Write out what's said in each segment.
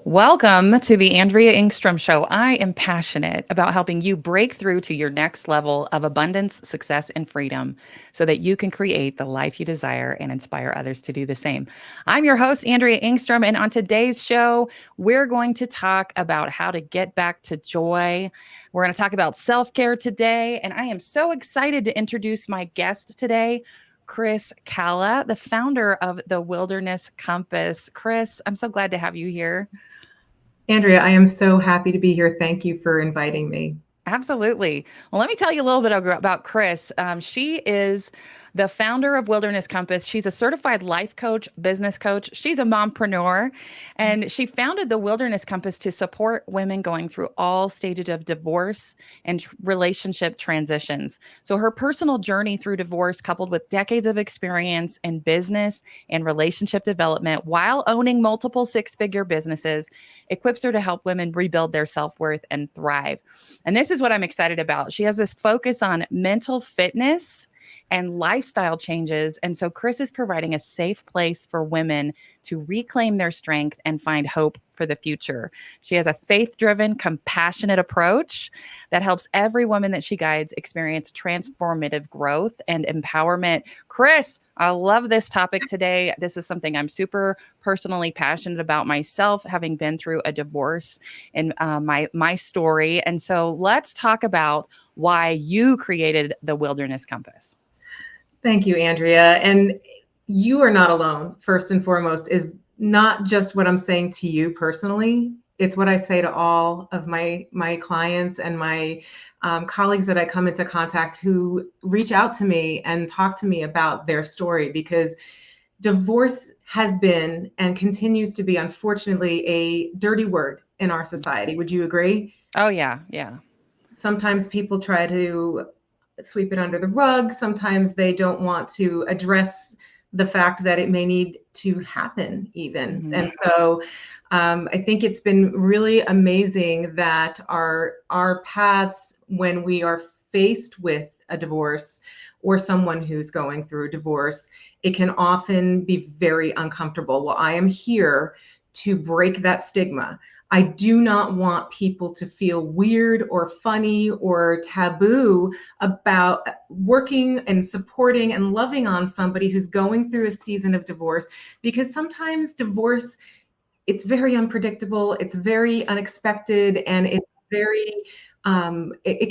Welcome to the Andrea Engstrom Show. I am passionate about helping you break through to your next level of abundance, success, and freedom so that you can create the life you desire and inspire others to do the same. I'm your host, Andrea Engstrom, and on today's show, we're going to talk about how to get back to joy. We're going to talk about self-care today, and I am so excited to introduce my guest today, Kris Cala, the founder of the Wilderness Compass. Kris, I'm so glad to have you here. Andrea, I am so happy to be here. Thank you for inviting me. Absolutely. Well, let me tell you a little bit about Kris. She is the founder of Wilderness Compass. She's a certified life coach, business coach. She's a mompreneur, and she founded the Wilderness Compass to support women going through all stages of divorce and relationship transitions. So her personal journey through divorce, coupled with decades of experience in business and relationship development while owning multiple six-figure businesses, equips her to help women rebuild their self-worth and thrive. And this is what I'm excited about. She has this focus on mental fitness and lifestyle changes. And so Kris is providing a safe place for women to reclaim their strength and find hope for the future. She has a faith-driven, compassionate approach that helps every woman that she guides experience transformative growth and empowerment. Kris, I love this topic today. This is something I'm super personally passionate about myself, having been through a divorce in my story. And so let's talk about why you created the Wilderness Compass. Thank you, Andrea. And you are not alone, first and foremost, is not just what I'm saying to you personally. It's what I say to all of my clients and my colleagues that I come into contact who reach out to me and talk to me about their story, because divorce has been and continues to be, unfortunately, a dirty word in our society. Would you agree? Oh, yeah. Yeah. Sometimes people try to sweep it under the rug. Sometimes they don't want to address the fact that it may need to happen even. Mm-hmm. And so I think it's been really amazing that our paths, when we are faced with a divorce or someone who's going through a divorce, it can often be very uncomfortable. Well, I am here to break that stigma. I do not want people to feel weird or funny or taboo about working and supporting and loving on somebody who's going through a season of divorce, because sometimes divorce, it's very unpredictable, it's very unexpected, and it's very it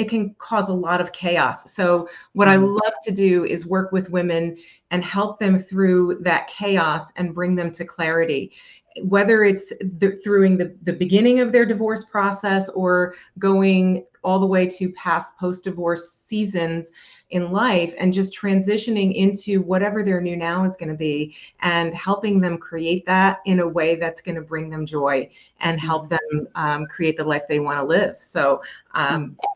can cause a lot of chaos. So what I love to do is work with women and help them through that chaos and bring them to clarity, whether it's through the beginning of their divorce process or going all the way to past post-divorce seasons in life, and just transitioning into whatever their new now is going to be, and helping them create that in a way that's going to bring them joy and help them create the life they want to live. So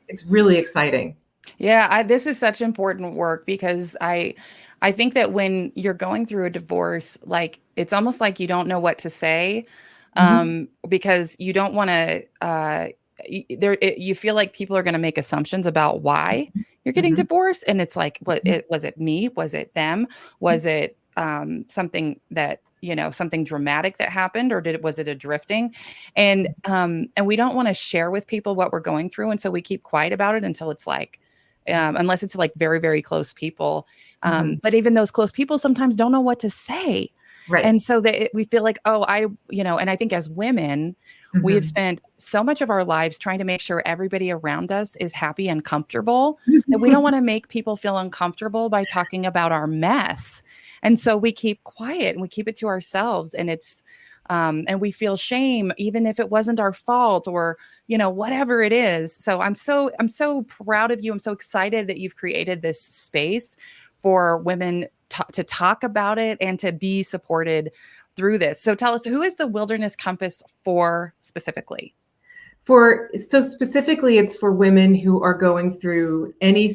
it's really exciting. Yeah, this is such important work because I think that when you're going through a divorce, like it's almost like you don't know what to say, because you don't want to. You feel like people are going to make assumptions about why you're getting divorced, and it's like, was it me? Was it them? Was it something that something dramatic that happened, or was it a drifting? And we don't want to share with people what we're going through, and so we keep quiet about it until it's like. Unless it's like very, very close people. But even those close people sometimes don't know what to say. Right. And so that we feel like, and I think as women, we have spent so much of our lives trying to make sure everybody around us is happy and comfortable that we don't want to make people feel uncomfortable by talking about our mess. And so we keep quiet and we keep it to ourselves. And it's, and we feel shame, even if it wasn't our fault or, whatever it is. So I'm so proud of you. I'm so excited that you've created this space for women to talk about it and to be supported through this. So tell us, who is the Wilderness Compass for specifically? So specifically, it's for women who are going through any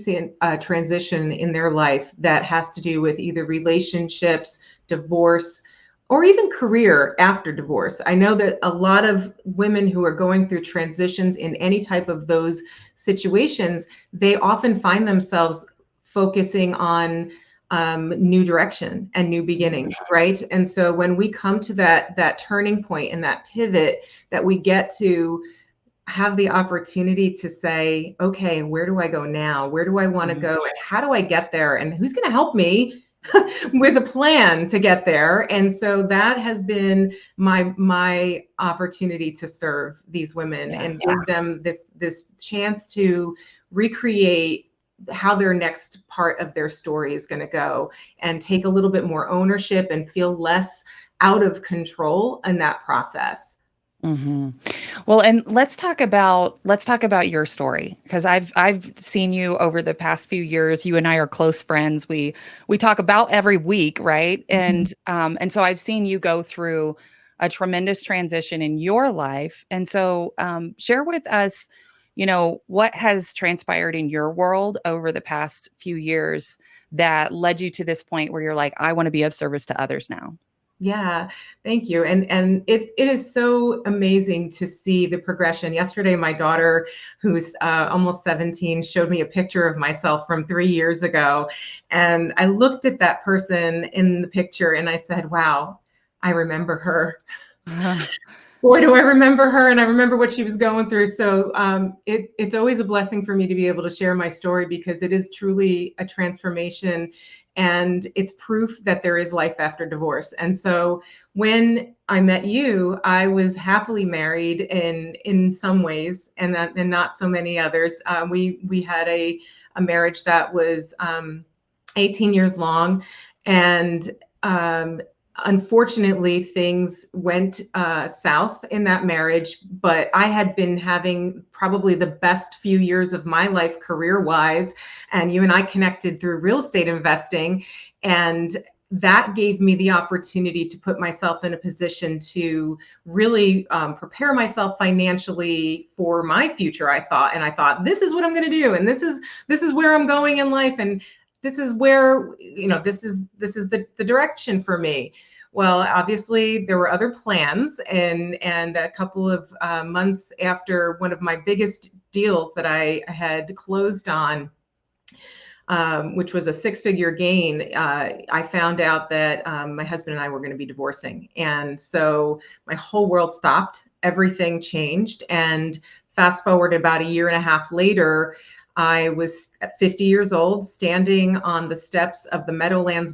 transition in their life that has to do with either relationships, divorce, or even career after divorce. I know that a lot of women who are going through transitions in any type of those situations, they often find themselves focusing on new direction and new beginnings, right? And so when we come to that turning point and that pivot, that we get to have the opportunity to say, okay, where do I go now? Where do I want to go? And how do I get there? And who's going to help me with a plan to get there? And so that has been my opportunity to serve these women and give them this chance to recreate how their next part of their story is going to go, and take a little bit more ownership and feel less out of control in that process. Well, and let's talk about your story, because I've seen you over the past few years. You and I are close friends. We talk about every week, right? And so I've seen you go through a tremendous transition in your life. And so share with us, what has transpired in your world over the past few years that led you to this point where you're like, I want to be of service to others now. Yeah, thank you. And it is so amazing to see the progression. Yesterday, my daughter, who's almost 17, showed me a picture of myself from 3 years ago. And I looked at that person in the picture and I said, wow, I remember her. Boy, do I remember her, and I remember what she was going through. So it's always a blessing for me to be able to share my story, because it is truly a transformation, and it's proof that there is life after divorce. And so when I met you, I was happily married in some ways, and not so many others. We had a marriage that was 18 years long, and unfortunately, things went south in that marriage, but I had been having probably the best few years of my life career-wise, and you and I connected through real estate investing, and that gave me the opportunity to put myself in a position to really prepare myself financially for my future. I thought, this is what I'm going to do, and this is where I'm going in life, and this is where, this is the direction for me. Well, obviously there were other plans, and a couple of months after one of my biggest deals that I had closed on, which was a 6-figure gain, I found out that my husband and I were going to be divorcing. And so my whole world stopped, everything changed. And fast forward about 1.5 years later, I was 50 years old, standing on the steps of the Meadowlands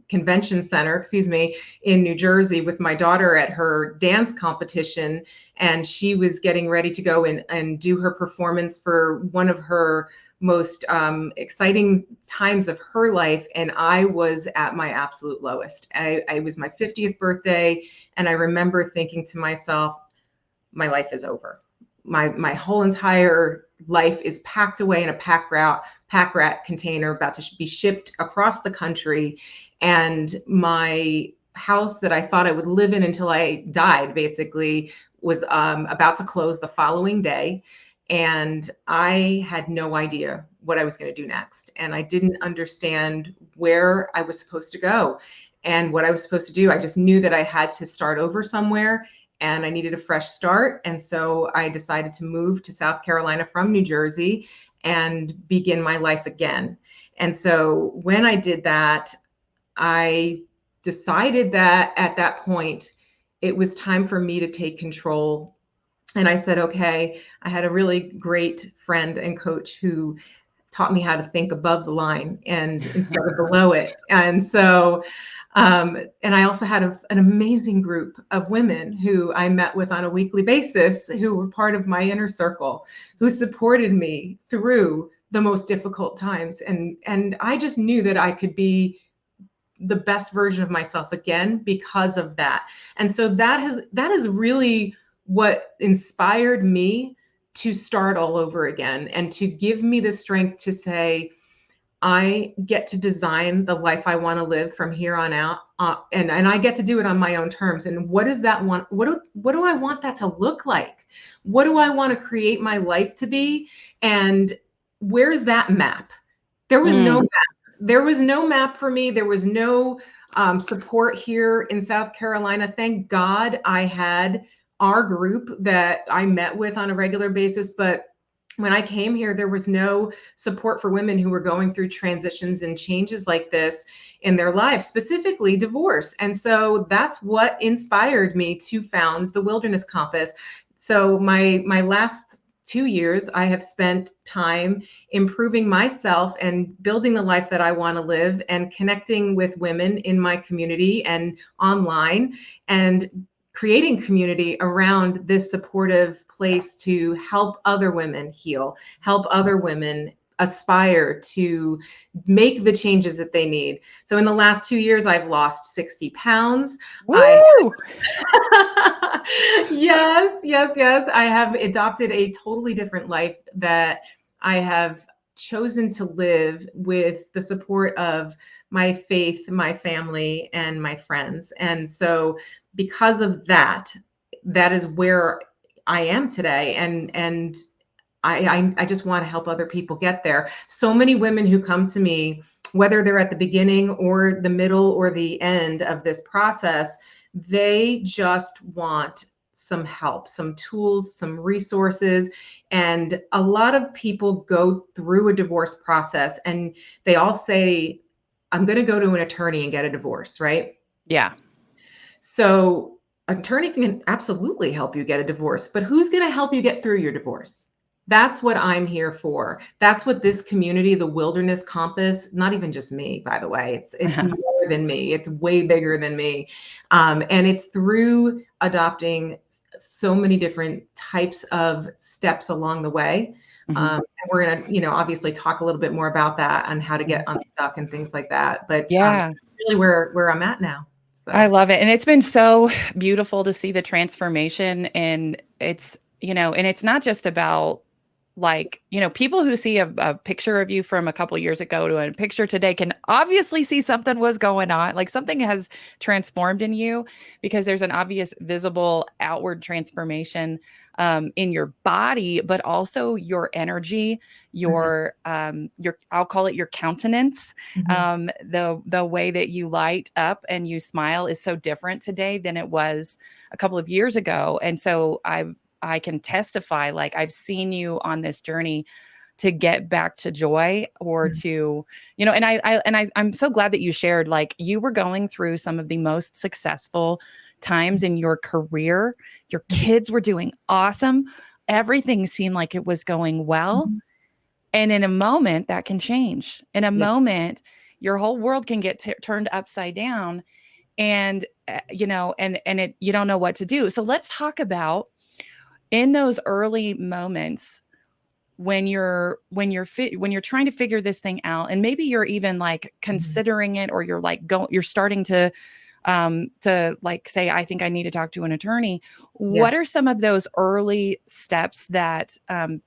Convention Center, in New Jersey, with my daughter at her dance competition. And she was getting ready to go and do her performance for one of her most exciting times of her life. And I was at my absolute lowest. I was my 50th birthday. And I remember thinking to myself, my life is over. My whole entire life is packed away in a pack rat container, about to be shipped across the country. And my house that I thought I would live in until I died, basically, was about to close the following day. And I had no idea what I was going to do next. And I didn't understand where I was supposed to go and what I was supposed to do. I just knew that I had to start over somewhere, and I needed a fresh start. And so I decided to move to South Carolina from New Jersey and begin my life again. And so when I did that, I decided that at that point, it was time for me to take control. And I said, okay, I had a really great friend and coach who taught me how to think above the line and instead of below it. And so and I also had an amazing group of women who I met with on a weekly basis, who were part of my inner circle, who supported me through the most difficult times. And I just knew that I could be the best version of myself again because of that. And so that is really what inspired me to start all over again, and to give me the strength to say, I get to design the life I want to live from here on out, and I get to do it on my own terms. And what does that want? What do I want that to look like? What do I want to create my life to be? And where's that map? There was no map. There was no map for me. There was no support here in South Carolina. Thank God I had our group that I met with on a regular basis, but when I came here, there was no support for women who were going through transitions and changes like this in their lives, specifically divorce. And so that's what inspired me to found the Wilderness Compass. So my last 2 years, I have spent time improving myself and building the life that I want to live and connecting with women in my community and online, and creating community around this supportive place to help other women heal, help other women aspire to make the changes that they need. So in the last 2 years, I've lost 60 pounds. I Woo! yes, yes, yes. I have adopted a totally different life that I have chosen to live with the support of my faith, my family, and my friends. And so because of that, that is where I am today. And I just want to help other people get there. So many women who come to me, whether they're at the beginning or the middle or the end of this process, they just want some help, some tools, some resources. And a lot of people go through a divorce process and they all say, I'm going to go to an attorney and get a divorce, right? Yeah. So an attorney can absolutely help you get a divorce, but who's going to help you get through your divorce? That's what I'm here for. That's what this community, the Wilderness Compass, not even just me, by the way, it's more than me. It's way bigger than me. And it's through adopting so many different types of steps along the way. Mhm. And we're going to, obviously talk a little bit more about that and how to get unstuck and things like that. But Yeah. really where I'm at now. I So. love it. And it's been so beautiful to see the transformation. And it's, and it's not just about like, people who see a picture of you from a couple years ago to a picture today can obviously see something was going on. Like something has transformed in you because there's an obvious visible outward transformation in your body, but also your energy, I'll call it your countenance. Mhm. The way that you light up and you smile is so different today than it was a couple of years ago. And so I can testify, like I've seen you on this journey to get back to joy or Mhm. to, I'm so glad that you shared, like you were going through some of the most successful times in your career. Your kids were doing awesome. Everything seemed like it was going well. Mhm. And in a moment that can change. In a Yeah. moment, your whole world can get turned upside down and, you don't know what to do. So let's talk about in those early moments when you're trying to figure this thing out, and maybe you're even like Mhm. considering it, or you're starting to like say, I think I need to talk to an attorney. Yeah. What are some of those early steps that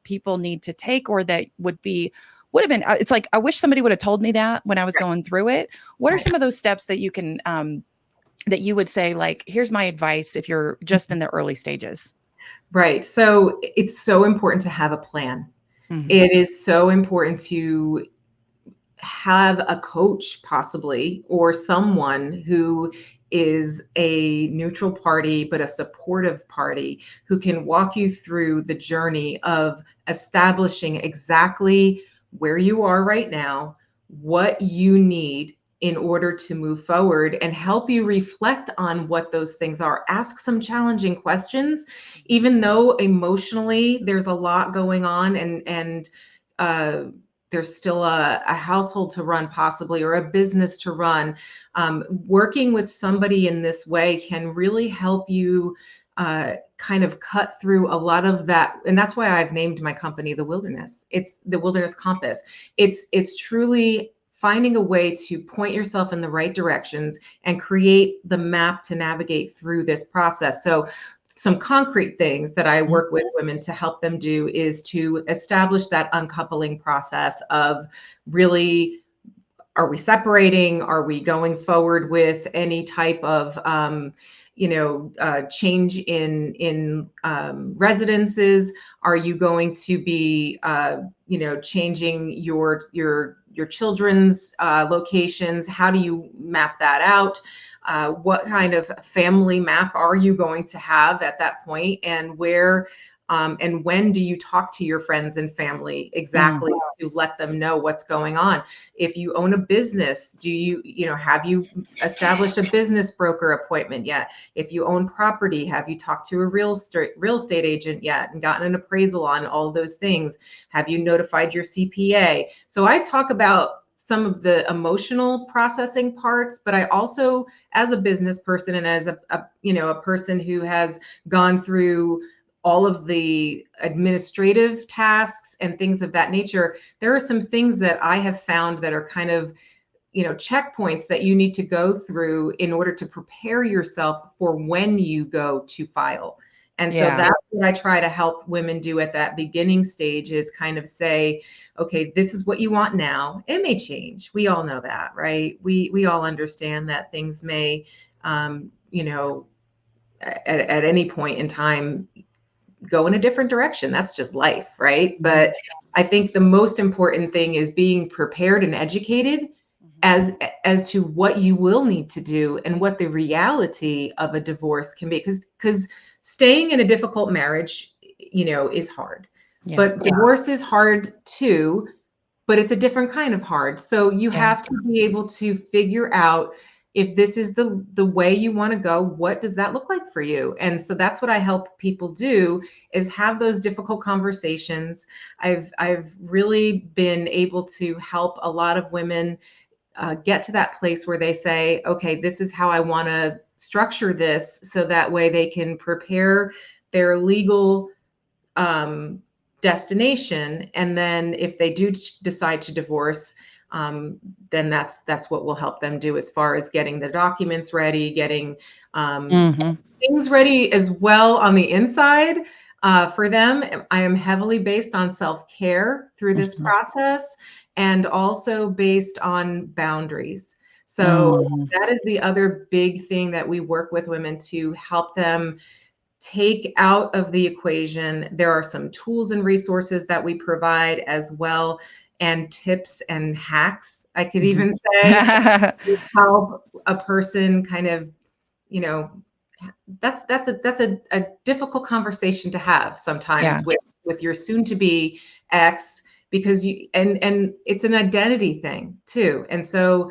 people need to take, or that would have been, it's like, I wish somebody would have told me that when I was going through it. What are Right. some of those steps that you can that you would say, like, here's my advice if you're just in the early stages? Right. So it's so important to have a plan. Mhm. It is so important to have a coach possibly, or someone who is a neutral party but a supportive party, who can walk you through the journey of establishing exactly where you are right now, what you need in order to move forward, and help you reflect on what those things are. Ask some challenging questions, even though emotionally there's a lot going on, and uh, there's still a household to run possibly, or a business to run. Working with somebody in this way can really help you kind of cut through a lot of that. And that's why I've named my company The Wilderness. It's the Wilderness Compass. It's truly finding a way to point yourself in the right directions and create the map to navigate through this process. So some concrete things that I work with women to help them do is to establish that uncoupling process of really, are we separating? Are we going forward with any type of change in residences? Are you going to be changing your children's locations? How do you map that out? What kind of family map are you going to have at that point? And where And when do you talk to your friends and family exactly to let them know what's going on? If you own a business, have you established a business broker appointment yet? If you own property, have you talked to a real estate agent yet and gotten an appraisal on all those things? Have you notified your CPA? So I talk about some of the emotional processing parts, but I also, as a business person and as a person who has gone through all of the administrative tasks and things of that nature, there are some things that I have found that are kind of, checkpoints that you need to go through in order to prepare yourself for when you go to file. And so that's what I try to help women do at that beginning stage, is kind of say, okay, this is what you want now. It may change. We all know that, right? We all understand that things may, at any point in time, go in a different direction. That's just life, right? But I think the most important thing is being prepared and educated as to what you will need to do and what the reality of a divorce can be. Because staying in a difficult marriage, is hard. But divorce is hard too, but it's a different kind of hard. So you have to be able to figure out, if this is the way you want to go, what does that look like for you? And so that's what I help people do, is have those difficult conversations. I've really been able to help a lot of women get to that place where they say, okay, this is how I want to structure this, so that way they can prepare their legal destination. And then if they do decide to divorce, then that's what will help them do, as far as getting the documents ready, getting things ready as well on the inside. For them, I am heavily based on self-care through this process, and also based on boundaries. So that is the other big thing that we work with women to help them take out of the equation. There are some tools and resources that we provide as well, and tips and hacks, I could even say, to help a person kind of, that's a difficult conversation to have sometimes with your soon to be ex, because and it's an identity thing too. And so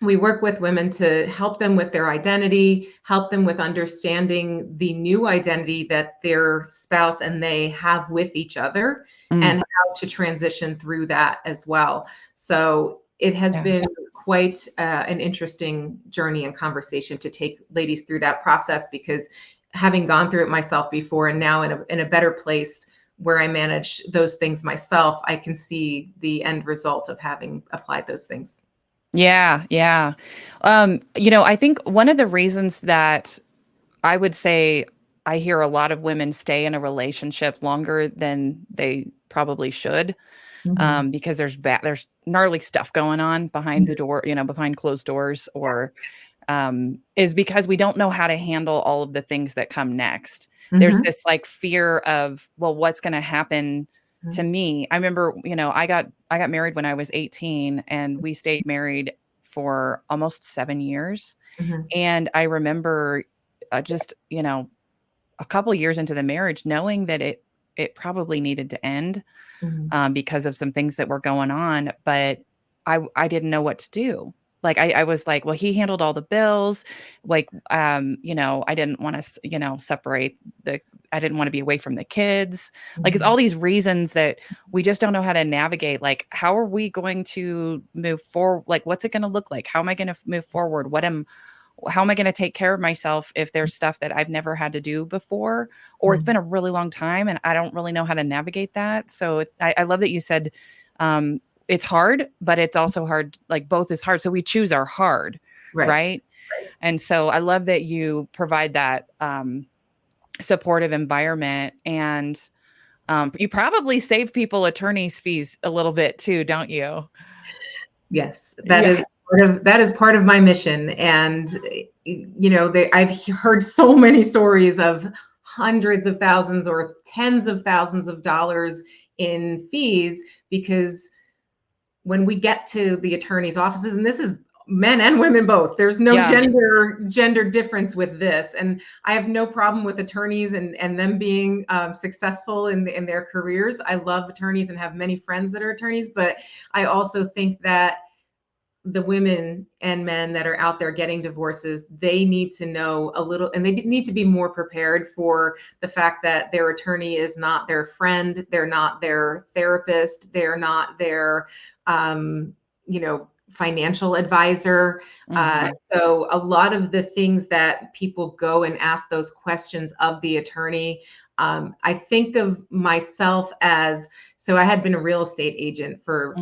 we work with women to help them with their identity, help them with understanding the new identity that their spouse and they have with each other, and how to transition through that as well. So it has been quite an interesting journey and conversation to take ladies through that process, because having gone through it myself before, and now in a better place where I manage those things myself, I can see the end result of having applied those things. Yeah. I think one of the reasons that I would say I hear a lot of women stay in a relationship longer than they probably should, because there's gnarly stuff going on behind the door, behind closed doors, or is because we don't know how to handle all of the things that come next. There's this like fear of, well, what's going to happen to me? I remember, I got married when I was 18, and we stayed married for almost 7 years. And I remember just, a couple years into the marriage, knowing that it probably needed to end because of some things that were going on, but I didn't know what to do. Like, I was like, well, he handled all the bills. Like, I didn't want to, separate I didn't want to be away from the kids. Like, it's all these reasons that we just don't know how to navigate. Like, how are we going to move forward? Like, what's it going to look like? How am I going to move forward? How am I going to take care of myself if there's stuff that I've never had to do before, or it's been a really long time and I don't really know how to navigate that. So I love that you said, it's hard, but it's also hard. Like, both is hard. So we choose our hard. Right. And so I love that you provide that, supportive environment, and, you probably save people attorney's fees a little bit too, don't you? Yes, that is part of my mission. And I've heard so many stories of hundreds of thousands or tens of thousands of dollars in fees, because when we get to the attorney's offices, and this is men and women both. There's no Yeah. gender difference with this, and I have no problem with attorneys and them being successful in their careers. I love attorneys and have many friends that are attorneys, but I also think that the women and men that are out there getting divorces, they need to know a little, and they need to be more prepared for the fact that their attorney is not their friend, they're not their therapist, they're not their, financial advisor. So a lot of the things that people go and ask those questions of the attorney, I think of myself as, so I had been a real estate agent for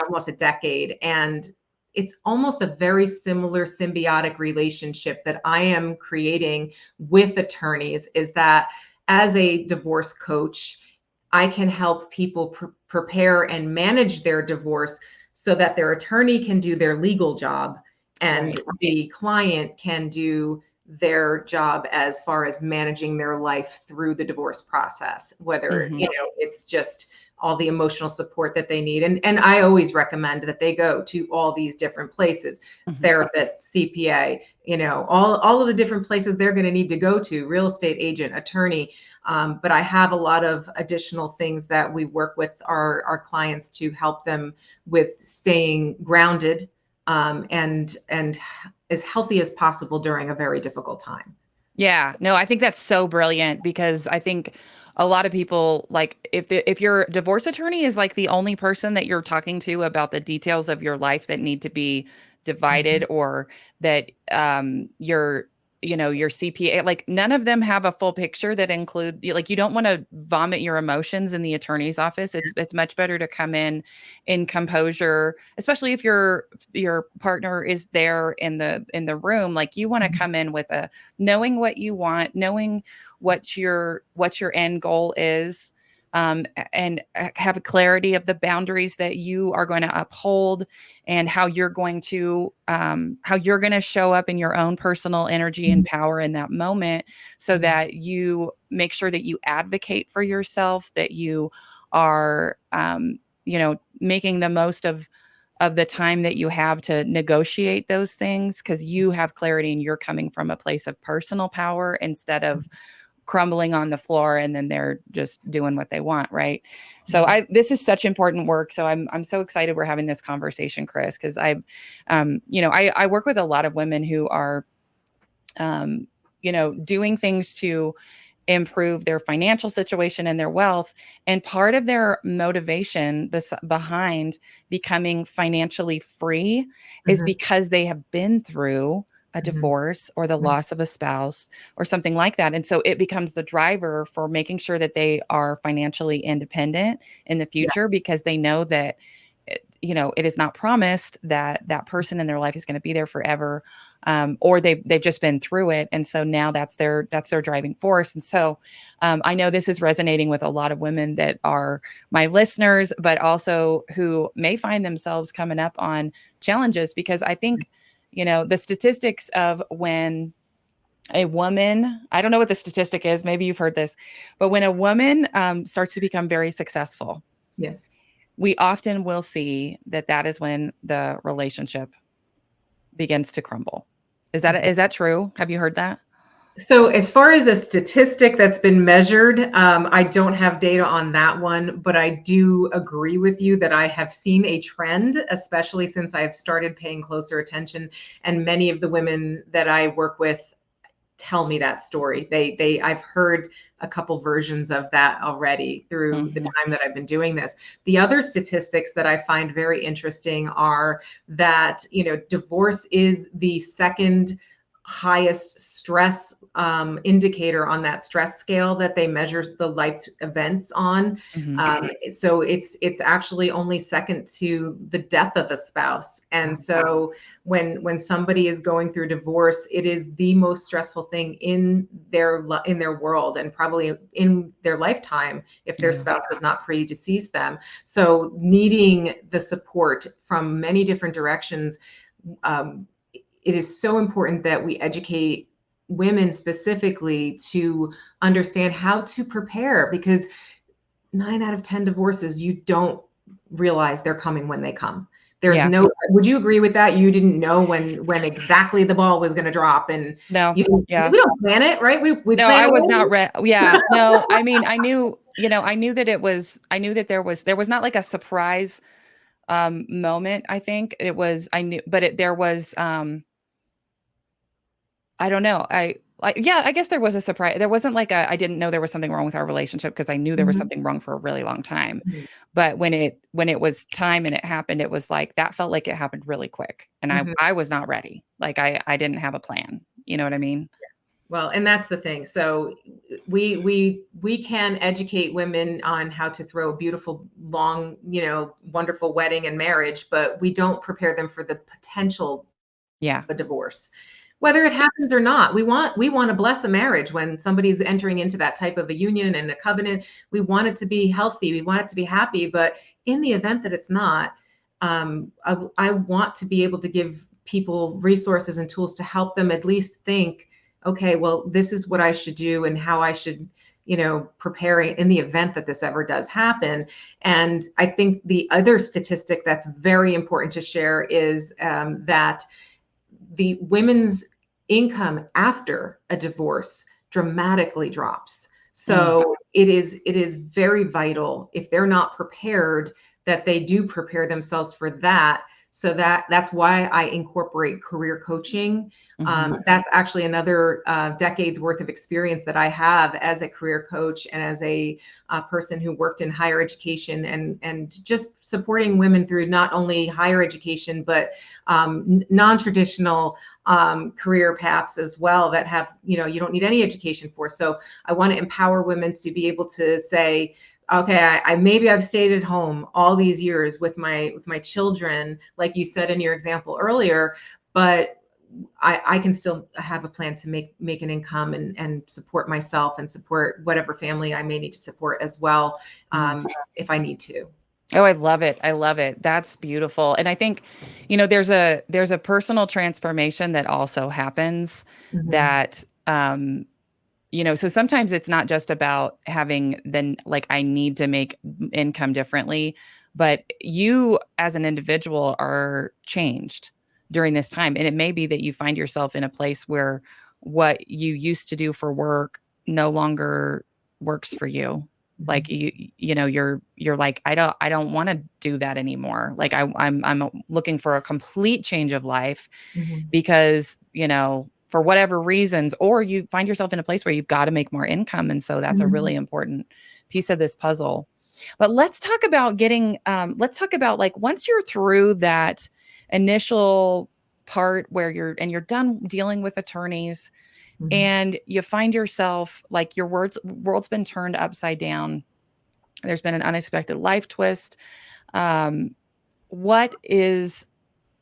almost a decade, and it's almost a very similar symbiotic relationship that I am creating with attorneys, is that as a divorce coach, I can help people prepare and manage their divorce so that their attorney can do their legal job and the client can do their job as far as managing their life through the divorce process, whether it's just all the emotional support that they need. And I always recommend that they go to all these different places, therapist, CPA, all of the different places they're going to need to go to, real estate agent, attorney. But I have a lot of additional things that we work with our clients to help them with staying grounded and as healthy as possible during a very difficult time. Yeah, no, I think that's so brilliant, because I think a lot of people, like, if your divorce attorney is like the only person that you're talking to about the details of your life that need to be divided, or that your CPA, like, none of them have a full picture that include, like, you don't want to vomit your emotions in the attorney's office. It's much better to come in composure, especially if your partner is there in the room. Like, you want to come in with a knowing what you want, knowing what your end goal is, and have a clarity of the boundaries that you are going to uphold, and how you're going to show up in your own personal energy and power in that moment, so that you make sure that you advocate for yourself, that you are making the most of the time that you have to negotiate those things, because you have clarity and you're coming from a place of personal power, instead of crumbling on the floor and then they're just doing what they want, right? So this is such important work. So I'm so excited we're having this conversation, Kris, because I work with a lot of women who are doing things to improve their financial situation and their wealth. And part of their motivation behind becoming financially free is because they have been through a divorce or the loss of a spouse or something like that. And so it becomes the driver for making sure that they are financially independent in the future, because they know that it is not promised that that person in their life is going to be there forever, or they've just been through it, and so now that's their driving force. And so I know this is resonating with a lot of women that are my listeners, but also who may find themselves coming up on challenges, because I think the statistics of when a woman, I don't know what the statistic is, maybe you've heard this, but when a woman starts to become very successful, yes, we often will see that is when the relationship begins to crumble. Is that true? Have you heard that? So as far as a statistic that's been measured, I don't have data on that one, but I do agree with you that I have seen a trend, especially since I've started paying closer attention. And many of the women that I work with tell me that story. I've heard a couple versions of that already through the time that I've been doing this. The other statistics that I find very interesting are that, divorce is the second highest stress indicator on that stress scale that they measure the life events on. So it's actually only second to the death of a spouse. And so when somebody is going through divorce, it is the most stressful thing in their world, and probably in their lifetime if their spouse has not predeceased them. So needing the support from many different directions, it is so important that we educate women specifically to understand how to prepare, because 9 out of 10 divorces, you don't realize they're coming when they come. There's Yeah. no, would you agree with that? You didn't know when exactly the ball was going to drop, and No. Yeah. we don't plan it, right? We No, plan I was away. not ready. Yeah. No, I mean, I knew, I knew that I knew that there was not like a surprise moment. I think it was, I knew, but there was, I don't know. Yeah, I guess there was a surprise. There wasn't like I didn't know there was something wrong with our relationship because I knew there was Mhm. something wrong for a really long time. Mhm. But when it was time and it happened, it was like that felt like it happened really quick. And Mhm. I was not ready. Like I didn't have a plan. You know what I mean? Well, and that's the thing. So we can educate women on how to throw a beautiful, long, wonderful wedding and marriage, but we don't prepare them for the potential Yeah. of a divorce. Whether it happens or not, we want to bless a marriage when somebody's entering into that type of a union and a covenant. We want it to be healthy. We want it to be happy. But in the event that it's not, I want to be able to give people resources and tools to help them at least think, okay, well, this is what I should do and how I should, prepare in the event that this ever does happen. And I think the other statistic that's very important to share is that the women's income after a divorce dramatically drops. Mm. So it is very vital, if they're not prepared, that they do prepare themselves for that. So that's why I incorporate career coaching. Mhm. That's actually another decade's worth of experience that I have as a career coach and as a person who worked in higher education, and just supporting women through not only higher education but non-traditional career paths as well, that have, you don't need any education for. So I want to empower women to be able to say, okay, I maybe I've stayed at home all these years with my children, like you said in your example earlier, but I can still have a plan to make an income and support myself and support whatever family I may need to support as well, Mm. if I need to. Oh, I love it. I love it. That's beautiful. And I think, there's a personal transformation that also happens Mhm. that so sometimes it's not just about having then like I need to make income differently, but you as an individual are changed during this time. And it may be that you find yourself in a place where what you used to do for work no longer works for you. Like Mhm. you're like, I don't want to do that anymore. Like I'm looking for a complete change of life Mhm. because, for whatever reasons, or you find yourself in a place where you've got to make more income. And so that's a Mhm. really important piece of this puzzle. But let's talk about like once you're through that initial part where you're done dealing with attorneys Mhm. and you find yourself like your world's been turned upside down. There's been an unexpected life twist. Um, what is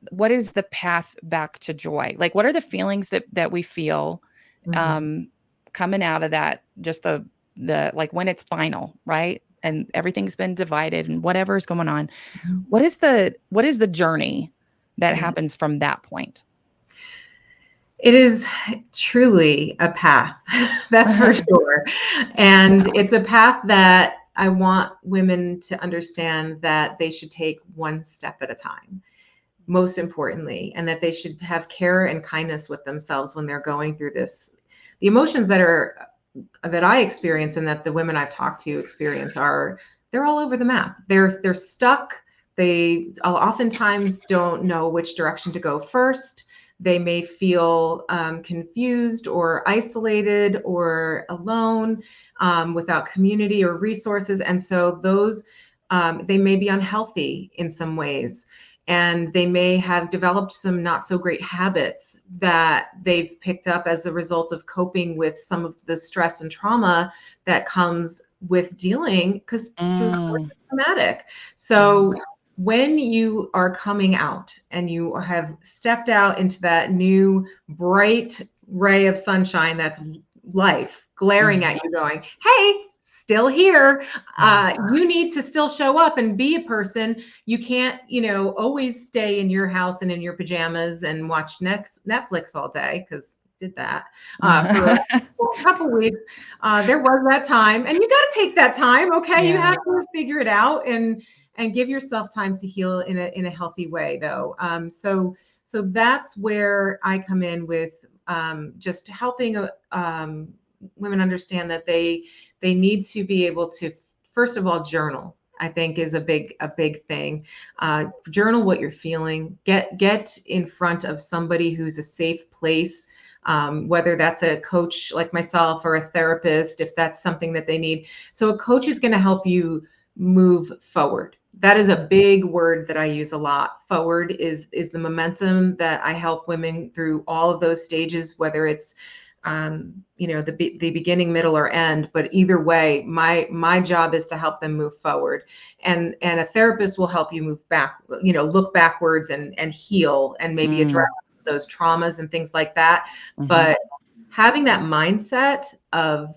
what is the path back to joy? Like, what are the feelings that we feel Mhm. um, coming out of that? Just the like when it's final, right? And everything's been divided and whatever is going on. Mhm. What is the journey that Yeah. happens from that point? It is truly a path, that's for sure. And it's a path that I want women to understand that they should take one step at a time, most importantly, and that they should have care and kindness with themselves when they're going through this. The emotions that I experience and that the women I've talked to experience they're all over the map. They're stuck. They oftentimes don't know which direction to go first. They may feel confused or isolated or alone, without community or resources. And so they may be unhealthy in some ways. And they may have developed some not so great habits that they've picked up as a result of coping with some of the stress and trauma that comes with dealing, because divorce Mm, is traumatic. So when you are coming out and you have stepped out into that new bright ray of sunshine, that's life glaring mhm. at you going, hey, still here. You need to still show up and be a person. You can't, always stay in your house and in your pajamas and watch Netflix all day, because I did that for a couple weeks. There was that time, and you got to take that time. Okay, you Yeah. have to figure it out, and and give yourself time to heal in a healthy way though. So that's where I come in with just helping women understand that they need to be able to, first of all, journal. I think is a big thing. Journal what you're feeling. Get in front of somebody who's a safe place, whether that's a coach like myself or a therapist, if that's something that they need. So a coach is going to help you move forward. That is a big word that I use a lot. Forward is the momentum that I help women through all of those stages, whether it's the beginning, middle, or end. But either way, my job is to help them move forward, and a therapist will help you move back, look backwards and heal and maybe address those traumas and things like that. But having that mindset of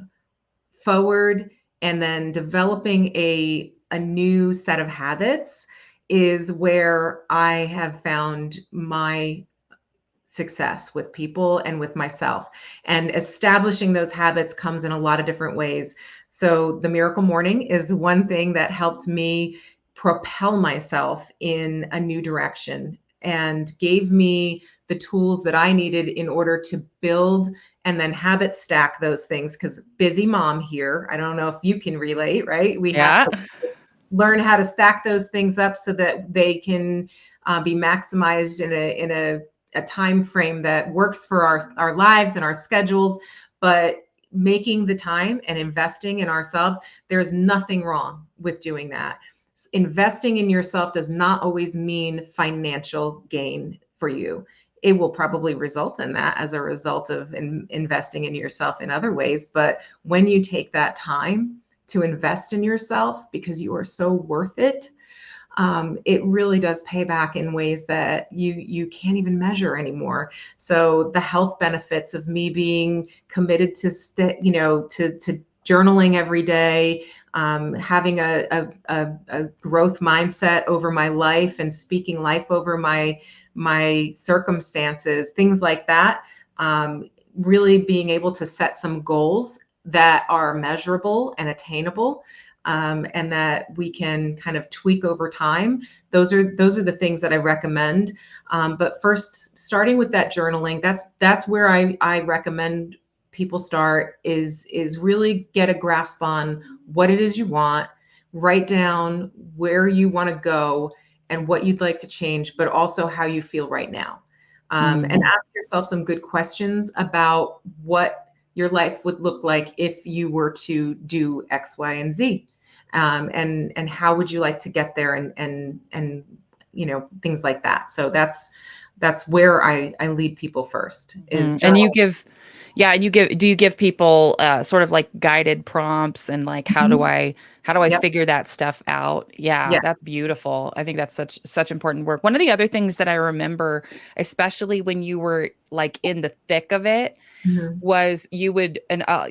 forward and then developing a new set of habits is where I have found my success with people and with myself. And establishing those habits comes in a lot of different ways. So the Miracle Morning is one thing that helped me propel myself in a new direction and gave me the tools that I needed in order to build and then habit stack those things. Because busy mom here, I don't know if you can relate, right? We have to learn how to stack those things up so that they can be maximized in a time frame that works for our lives and our schedules. But making the time and investing in ourselves, there's nothing wrong with doing that. Investing in yourself does not always mean financial gain for you. It will probably result in that as a result of investing in yourself in other ways. But when you take that time to invest in yourself because you are so worth it, it really does pay back in ways that you can't even measure anymore. So the health benefits of me being committed to journaling every day, having a growth mindset over my life and speaking life over my circumstances, things like that. Really being able to set some goals that are measurable and attainable. And that we can kind of tweak over time. Those are the things that I recommend. But first, starting with that journaling, that's where I recommend people start is really get a grasp on what it is you want, write down where you want to go and what you'd like to change, but also how you feel right now. And ask yourself some good questions about what your life would look like if you were to do X, Y, and Z. And how would you like to get there and things like that. So that's where I lead people first is and you give do you give people sort of like guided prompts and like how do I figure that stuff out? Yeah, that's beautiful. I think that's such important work. One of the other things that I remember, especially when you were like in the thick of it, was you would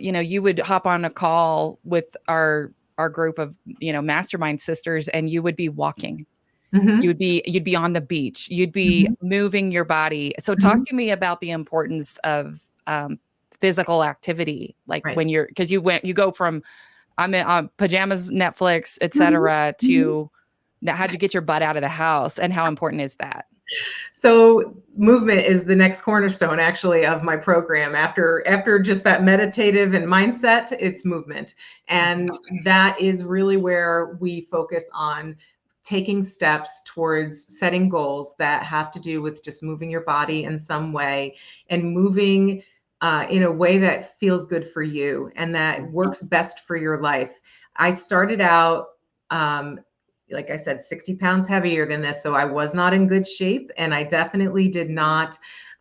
you would hop on a call with our group of mastermind sisters and you would be walking. You'd be on the beach, you'd be moving your body. So talk to me about the importance of physical activity, like when because you go from I'm in pajamas, Netflix, etc. to how'd you get your butt out of the house and how important is that? So movement is the next cornerstone actually of my program. After just that meditative and mindset, it's movement. And that is really where we focus on taking steps towards setting goals that have to do with just moving your body in some way and moving in a way that feels good for you and that works best for your life. I started out, like I said, 60 pounds heavier than this. So I was not in good shape. And I definitely did not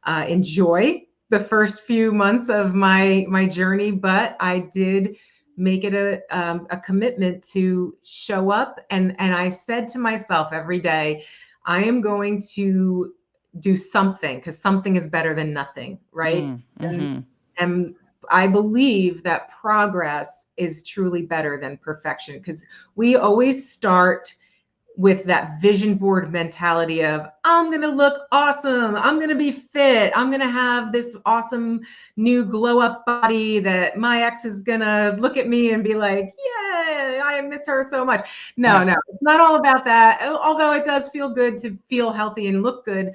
enjoy the first few months of my journey, but I did make it a commitment to show up. And I said to myself every day, I am going to do something because something is better than nothing, right? And I believe that progress is truly better than perfection because we always start with that vision board mentality of I'm going to look awesome. I'm going to be fit. I'm going to have this awesome new glow up body that my ex is going to look at me and be like, yeah, I miss her so much. No, not all about that. Although it does feel good to feel healthy and look good.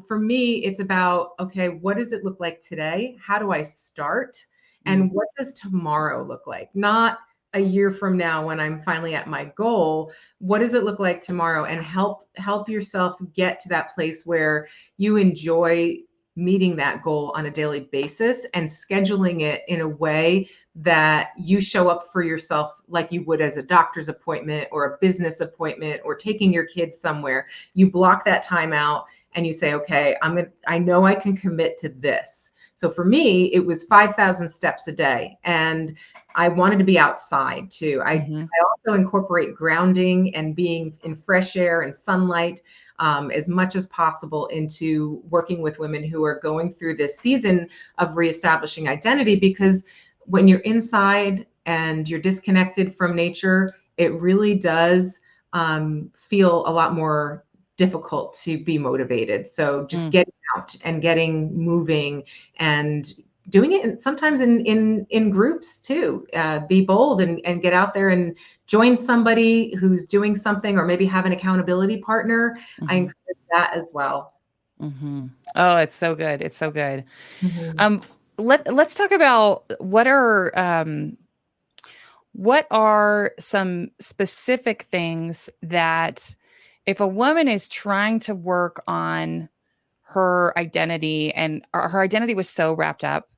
For me, it's about, okay, what does it look like today? How do I start? And what does tomorrow look like? Not a year from now when I'm finally at my goal. What does it look like tomorrow? And help yourself get to that place where you enjoy meeting that goal on a daily basis and scheduling it in a way that you show up for yourself like you would as a doctor's appointment or a business appointment or taking your kids somewhere. You block that time out and you say, okay, I know I can commit to this. So for me, it was 5,000 steps a day, and I wanted to be outside too. I also incorporate grounding and being in fresh air and sunlight as much as possible into working with women who are going through this season of reestablishing identity, because when you're inside and you're disconnected from nature, it really does feel a lot more difficult to be motivated. So just getting out and getting moving and doing it sometimes in groups too. Be bold and get out there and join somebody who's doing something, or maybe have an accountability partner. I encourage that as well. Oh, it's so good. It's so good. Let's talk about what are some specific things that, if a woman is trying to work on her identity, and her identity was so wrapped up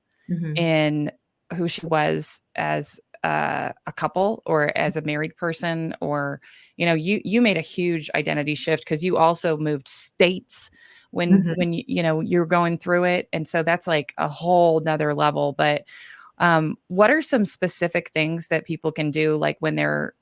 in who she was as a couple or as a married person, or, you made a huge identity shift because you also moved states when you're going through it. And so that's like a whole nother level. But what are some specific things that people can do, like when they're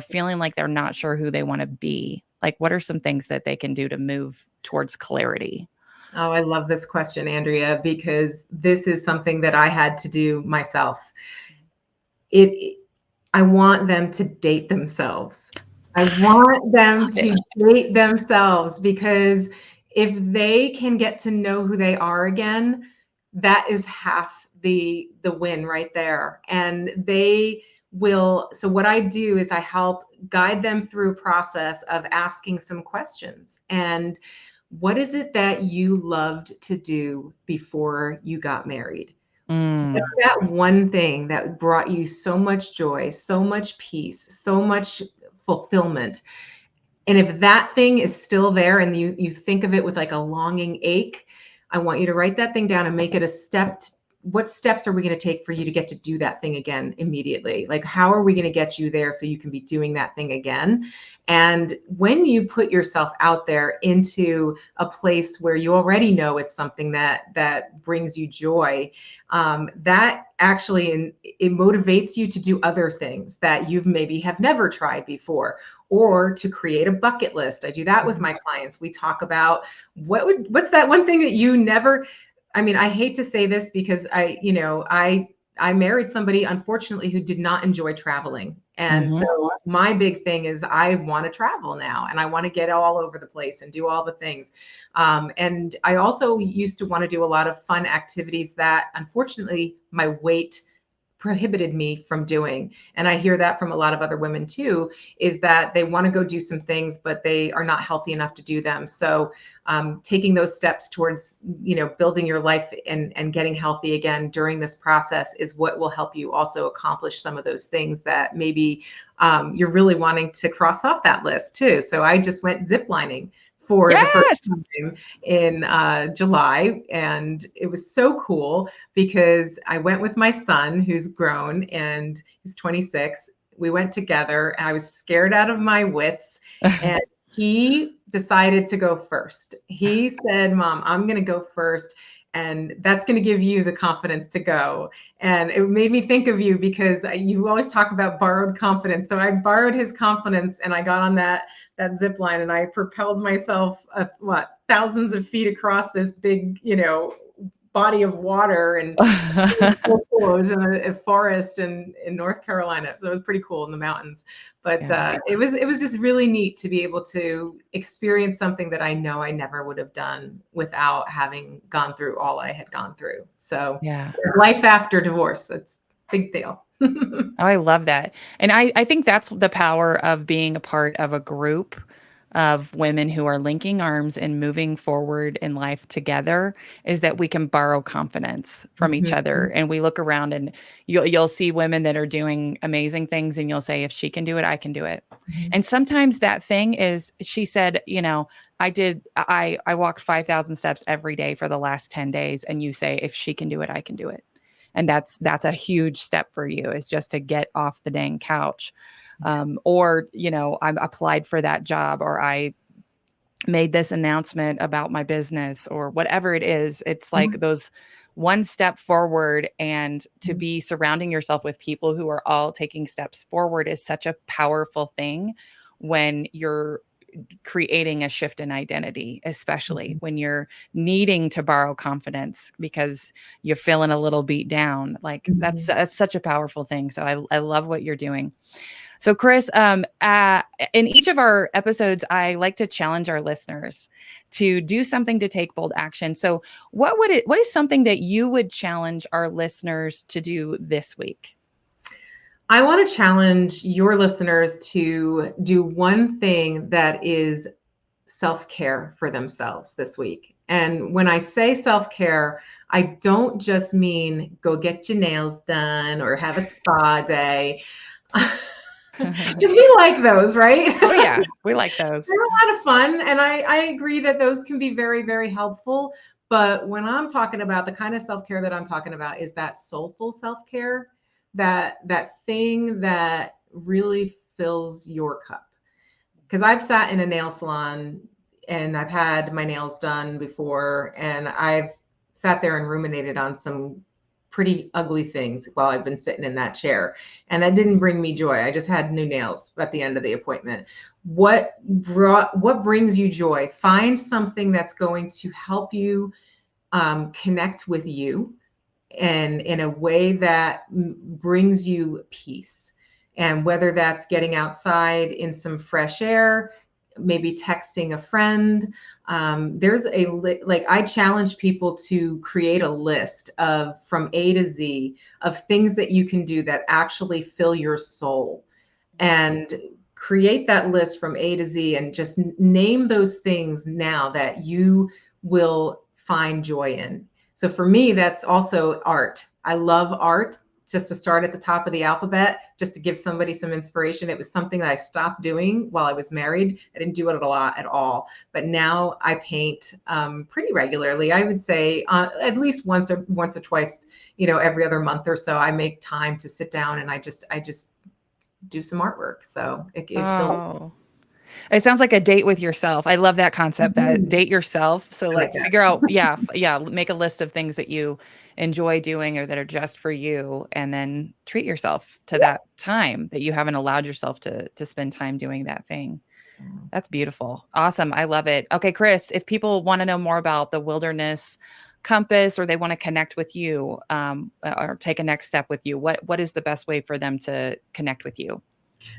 feeling like they're not sure who they want to be? Like, what are some things that they can do to move towards clarity? Oh, I love this question, Andrea, because this is something that I had to do myself. I want them to date themselves. I want them to date themselves, because if they can get to know who they are again, that is half the win right there. And they will. So what I do is I help guide them through a process of asking some questions. And what is it that you loved to do before you got married? What's that one thing that brought you so much joy, so much peace, so much fulfillment? And if that thing is still there and you think of it with like a longing ache, I want you to write that thing down and make it a step. What steps are we going to take for you to get to do that thing again immediately? Like, how are we going to get you there so you can be doing that thing again? And when you put yourself out there into a place where you already know it's something that brings you joy, that actually it motivates you to do other things that you've maybe have never tried before, or to create a bucket list. I do that with my clients. We talk about what's that one thing that you never. I mean, I hate to say this because I married somebody, unfortunately, who did not enjoy traveling. And so my big thing is I want to travel now, and I want to get all over the place and do all the things. And I also used to want to do a lot of fun activities that, unfortunately, my weight prohibited me from doing. And I hear that from a lot of other women too, is that they want to go do some things, but they are not healthy enough to do them. So taking those steps towards, building your life and getting healthy again during this process is what will help you also accomplish some of those things that maybe you're really wanting to cross off that list too. So I just went ziplining for the first time in July. And it was so cool because I went with my son, who's grown and he's 26. We went together, and I was scared out of my wits. And he decided to go first. He said, "Mom, I'm going to go first. And that's going to give you the confidence to go." And it made me think of you, because you always talk about borrowed confidence. So I borrowed his confidence, and I got on that zip line, and I propelled myself, thousands of feet across this big, body of water. And it was in a forest in North Carolina. So it was pretty cool in the mountains. But it was just really neat to be able to experience something that I know I never would have done without having gone through all I had gone through. So life after divorce, that's a big deal. Oh, I love that. And I think that's the power of being a part of a group of women who are linking arms and moving forward in life together, is that we can borrow confidence from each other. Mhm. And we look around and you'll see women that are doing amazing things and you'll say, if she can do it, I can do it. Mhm. And sometimes that thing is, she said, I walked 5,000 steps every day for the last 10 days. And you say, if she can do it, I can do it. And that's a huge step for you, is just to get off the dang couch. Or, I applied for that job, or I made this announcement about my business, or whatever it is. It's like those one step forward, and to Mhm. be surrounding yourself with people who are all taking steps forward is such a powerful thing when you're creating a shift in identity, especially Mhm. when you're needing to borrow confidence because you're feeling a little beat down. Like Mhm. that's such a powerful thing. So I love what you're doing. So Kris, in each of our episodes, I like to challenge our listeners to do something to take bold action. So what is something that you would challenge our listeners to do this week? I want to challenge your listeners to do one thing that is self-care for themselves this week. And when I say self-care, I don't just mean go get your nails done or have a spa day. Because we like those, right? Oh yeah, we like those. They're a lot of fun. And I agree that those can be very, very helpful. But when I'm talking about the kind of self-care that I'm talking about is that soulful self-care, that thing that really fills your cup. Because I've sat in a nail salon and I've had my nails done before, and I've sat there and ruminated on some pretty ugly things while I've been sitting in that chair. And that didn't bring me joy. I just had new nails at the end of the appointment. What brings you joy? Find something that's going to help you connect with you and in a way that brings you peace. And whether that's getting outside in some fresh air, maybe texting a friend, like I challenge people to create a list of from A to Z of things that you can do that actually fill your soul, and create that list from A to Z and just name those things now that you will find joy in. So for me, that's also art. I love art. Just to start at the top of the alphabet, just to give somebody some inspiration. It was something that I stopped doing while I was married. I didn't do it a lot at all, but now I paint pretty regularly. I would say at least once or twice, every other month or so. I make time to sit down and I just do some artwork. So it feels. Oh, it sounds like a date with yourself. I love that concept, that Mhm. date yourself. So I like like that. figure out, yeah, yeah, make a list of things that you enjoy doing or that are just for you, and then treat yourself to that time that you haven't allowed yourself to spend time doing that thing. That's beautiful. Awesome. I love it. Okay, Kris, if people want to know more about the Wilderness Compass, or they want to connect with you, or take a next step with you, what is the best way for them to connect with you?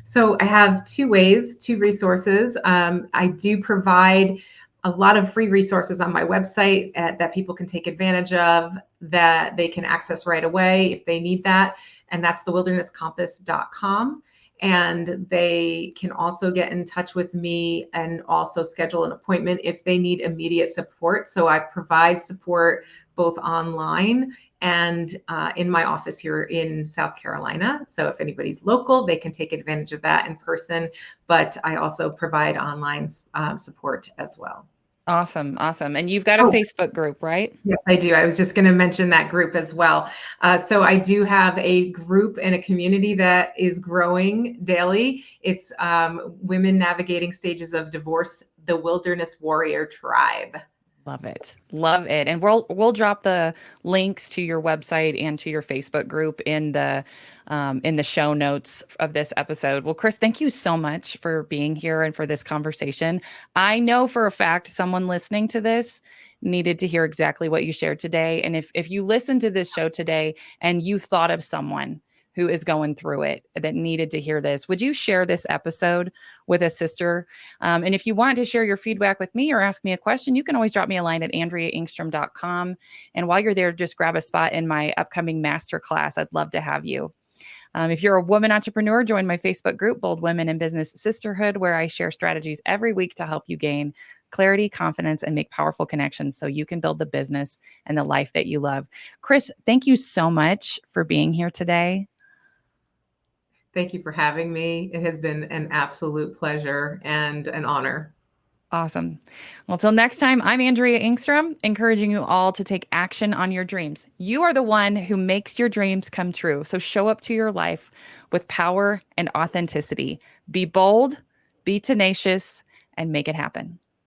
So I have two ways, two resources. I do provide a lot of free resources on my website that people can take advantage of, that they can access right away if they need that. And that's thewildernesscompass.com. And they can also get in touch with me and also schedule an appointment if they need immediate support. So I provide support both online and in my office here in South Carolina. So if anybody's local, they can take advantage of that in person. But I also provide online support as well. Awesome. Awesome. And you've got a Oh, Facebook group, right? yes, I do. I was just going to mention that group as well. So I do have a group and a community that is growing daily. It's Women Navigating Stages of Divorce, the Wilderness Warrior Tribe. Love it. Love it. And we'll drop the links to your website and to your Facebook group in the show notes of this episode. Well, Kris, thank you so much for being here and for this conversation. I know for a fact someone listening to this needed to hear exactly what you shared today. And if you listen to this show today and you thought of someone who is going through it that needed to hear this, would you share this episode with a sister? And if you want to share your feedback with me or ask me a question, you can always drop me a line at andreaengstrom.com. And while you're there, just grab a spot in my upcoming masterclass. I'd love to have you. If you're a woman entrepreneur, join my Facebook group, Bold Women in Business Sisterhood, where I share strategies every week to help you gain clarity, confidence, and make powerful connections so you can build the business and the life that you love. Kris, thank you so much for being here today. Thank you for having me. It has been an absolute pleasure and an honor. Awesome. Well, till next time, I'm Andrea Engstrom, encouraging you all to take action on your dreams. You are the one who makes your dreams come true. So show up to your life with power and authenticity. Be bold, be tenacious, and make it happen.